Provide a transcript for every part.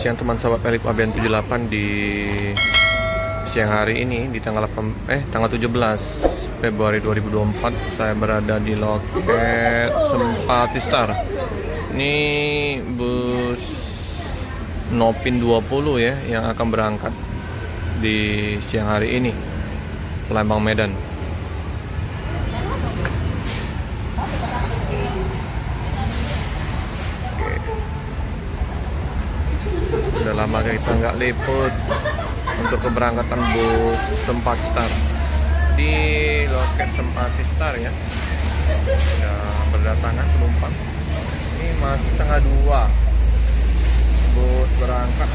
siang teman sahabat Pelip ABN 78 di siang hari ini di tanggal 17 Februari 2024 saya berada di loket Sempati Star. Ini bus Nopin 20 ya yang akan berangkat di siang hari ini Lembang Medan. Sudah lama kita nggak liput untuk keberangkatan bus Sempati Star di loket Sempati Star ya. Sudah berdatangan penumpang. Ini masih setengah 2 bus berangkat,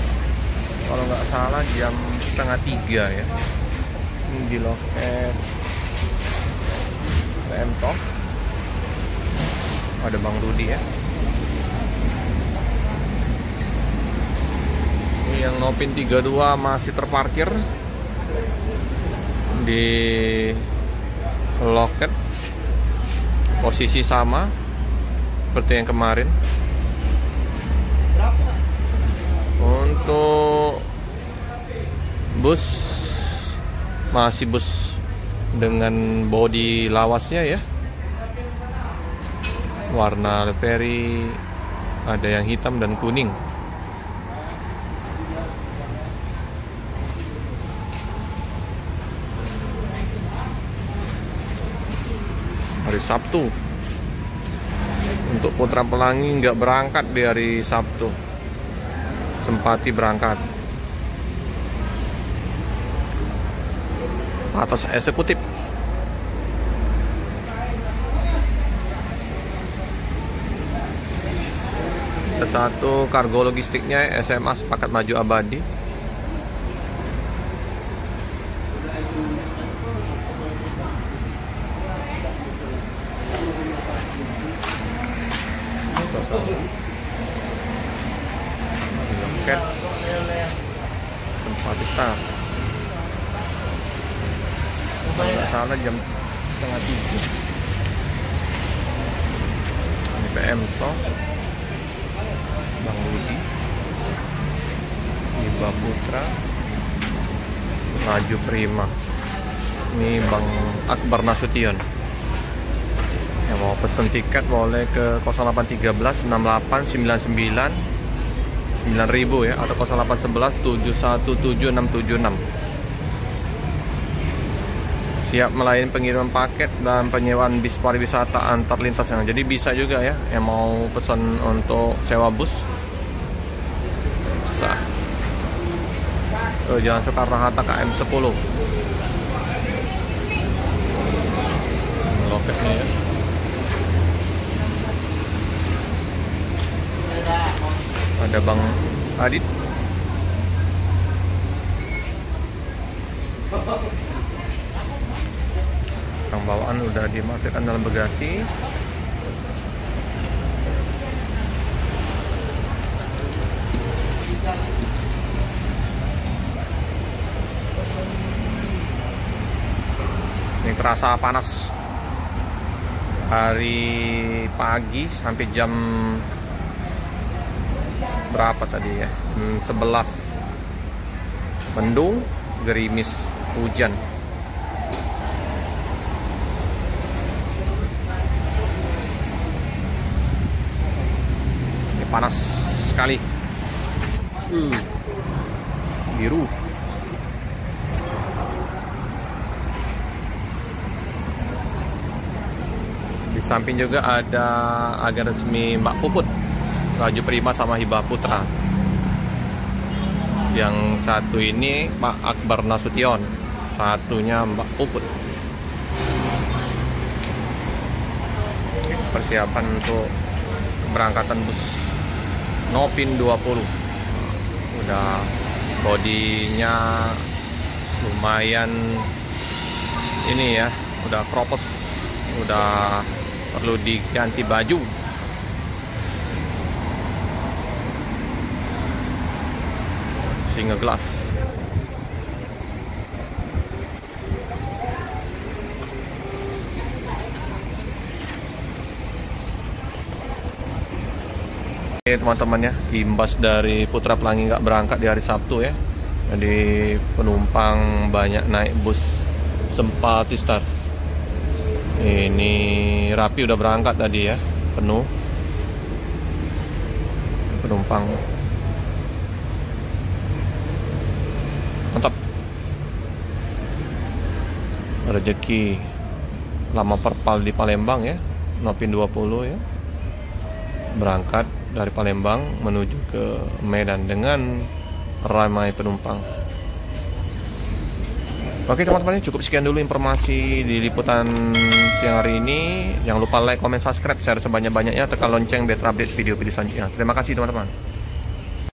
kalau nggak salah jam setengah 3 ya. Ini di loket PM Tok ada Bang Rudi ya. Yang Nopin 32 masih terparkir di loket, posisi sama seperti yang kemarin. Untuk bus masih bus dengan bodi lawasnya ya, warna livery ada yang hitam dan kuning. Hari Sabtu untuk Putra Pelangi nggak berangkat di hari Sabtu, Sempati berangkat atas eksekutif. Ada satu kargo logistiknya SMA Sepakat Maju Abadi. Loket Sempati Star, kalau nggak salah jam setengah 3. Ini PM Tok, Bang Rudi, Iba Putra, Maju Prima. Ini Bang Akbar Nasution. Yang mau pesen tiket boleh ke 0813 68 99 9000 ya, atau 0811 717 676. Siap melayani pengiriman paket dan penyewaan bis pariwisata antar lintas. Jadi bisa juga ya yang mau pesan untuk sewa bus, bisa. Jalan Soekarno-Hatta KM 10 loketnya ya. Ada Bang Adit, barang bawaan udah dimasukkan dalam bagasi. Ini terasa panas hari pagi sampai jam berapa tadi ya, 11. Mendung, gerimis, hujan. Ini panas sekali. Biru. Di samping juga ada agen resmi Mbak Puput, Maju Prima sama Hibah Putra. Yang satu ini Pak Akbar Nasution, satunya Mbak Puput. Persiapan untuk keberangkatan bus Nopin 20. Udah bodinya lumayan ini ya, udah kropos, udah perlu diganti baju. Singa gelas. Teman-teman ya, imbas dari Putra Pelangi nggak berangkat di hari Sabtu ya, jadi penumpang banyak naik bus Sempati Star. Ini Rapi udah berangkat tadi ya, penuh penumpang. Mantap. Rezeki lama perpal di Palembang ya, Nopin 20 ya, berangkat dari Palembang menuju ke Medan dengan ramai penumpang. Oke teman-teman, cukup sekian dulu informasi di liputan siang hari ini. Jangan lupa like, comment, subscribe, share sebanyak-banyaknya, tekan lonceng biar terupdate video-video selanjutnya. Terima kasih teman-teman.